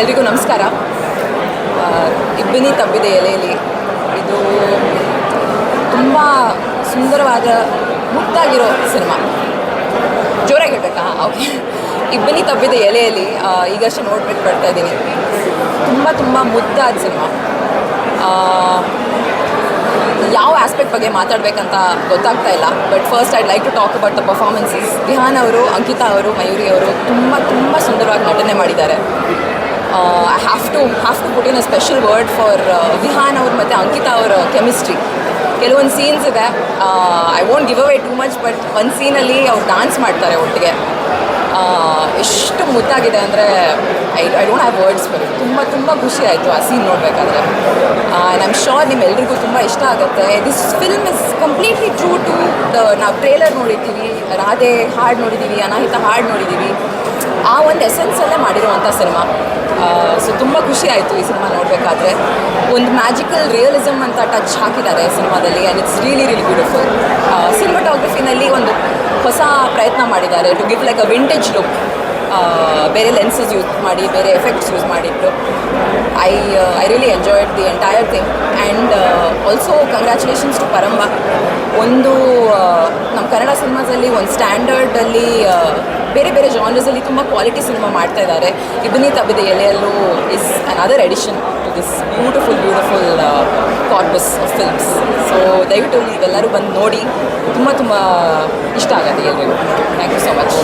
ಎಲ್ರಿಗೂ ನಮಸ್ಕಾರ. ಇಬ್ಬನಿ ತಬ್ಬಿದೆ ಎಲೆಯಲ್ಲಿ ಇದು ತುಂಬ ಸುಂದರವಾದ ಮುದ್ದಾಗಿರೋ ಸಿನಿಮಾ. ಜೋರಾಗಿ ಹೇಳ್ಬೇಕಾ? ಓಕೆ. ಇಬ್ಬನಿ ತಬ್ಬಿದ ಎಲೆಯಲ್ಲಿ ಈಗಷ್ಟೇ ನೋಡ್ಬಿಟ್ಟು ಬರ್ತಾ ಇದ್ದೀನಿ. ತುಂಬ ಮುದ್ದಾದ ಸಿನಿಮಾ. ಯಾವ ಆಸ್ಪೆಕ್ಟ್ ಬಗ್ಗೆ ಮಾತಾಡಬೇಕಂತ ಗೊತ್ತಾಗ್ತಾ ಇಲ್ಲ. But first I'd like to talk about the performances. Vihan ಅವರು, ಅಂಕಿತಾ ಅವರು, ಮಯೂರಿ ಅವರು ತುಂಬ ಸುಂದರವಾಗಿ ನಟನೆ ಮಾಡಿದ್ದಾರೆ. I have to put in a special word for Vihan ಅವರು ಮತ್ತು ಅಂಕಿತಾ ಅವರ ಕೆಮಿಸ್ಟ್ರಿ. ಕೆಲವೊಂದು ಸೀನ್ಸ್ ಇದೆ, I won't give away too much, but ಒಂದು ಸೀನಲ್ಲಿ ಅವ್ರು ಡಾನ್ಸ್ ಮಾಡ್ತಾರೆ ಒಟ್ಟಿಗೆ. ಎಷ್ಟು ಮುದ್ದಾಗಿದೆ ಅಂದರೆ I don't have words for it. ತುಂಬ ಖುಷಿ ಆಯಿತು ಆ ಸೀನ್ ನೋಡಬೇಕಾದ್ರೆ. ಆ್ಯಂಡ್ ಐ ಆಮ್ ಶೋರ್ ನಿಮ್ಮೆಲ್ರಿಗೂ ತುಂಬ ಇಷ್ಟ ಆಗುತ್ತೆ. This film is completely true to ನಾವು ಟ್ರೇಲರ್ ನೋಡಿರ್ತೀವಿ, ರಾಧೆ ಹಾಡು ನೋಡಿದ್ದೀವಿ, ಅನಾಹಿತ ಹಾಡು ನೋಡಿದ್ದೀವಿ. ಆ ಒಂದು ಎಸೆನ್ಸಲ್ಲೇ ಮಾಡಿರುವಂಥ ಸಿನಿಮಾ. ಸೊ ತುಂಬ ಖುಷಿ ಆಯಿತು ಈ ಸಿನಿಮಾ ನೋಡಬೇಕಾದ್ರೆ. ಒಂದು ಮ್ಯಾಜಿಕಲ್ ರಿಯಲಿಸಮ್ ಅಂತ ಟಚ್ ಹಾಕಿದ್ದಾರೆ ಸಿನಿಮಾದಲ್ಲಿ, ಆ್ಯಂಡ್ ಇಟ್ಸ್ ರಿಯಲಿ ಬ್ಯೂಟಿಫುಲ್. ಸಿನಿಮಾಟೋಗ್ರಫಿನಲ್ಲಿ ಒಂದು ಹೊಸ ಪ್ರಯತ್ನ ಮಾಡಿದ್ದಾರೆ to give like a vintage look. ಬೇರೆ ಲೆನ್ಸಸ್ ಯೂಸ್ ಮಾಡಿ, ಬೇರೆ ಎಫೆಕ್ಟ್ಸ್ ಯೂಸ್ ಮಾಡಿಟ್ಟು I really enjoyed the entire thing. And also congratulations to Paramba. ಒಂದು ನಮ್ಮ ಕನ್ನಡ ಸಿನಿಮಾದಲ್ಲಿ ಒಂದು ಸ್ಟ್ಯಾಂಡರ್ಡಲ್ಲಿ ಬೇರೆ ಜಾನರ್ಸಲ್ಲಿ ತುಂಬ ಕ್ವಾಲಿಟಿ ಸಿನಿಮಾ ಮಾಡ್ತಾ ಇದ್ದಾರೆ. ಇಬ್ಬನಿ ತಬ್ಬಿದ ಎಲೆಯಲ್ಲೂ is another edition to this beautiful corpus of films. So ದಯವಿಟ್ಟು ಇವೆಲ್ಲರೂ ಬಂದು ನೋಡಿ. ತುಂಬ ಇಷ್ಟ ಆಗುತ್ತೆ ಎಲ್ರಿಗೂ. Thank you so much.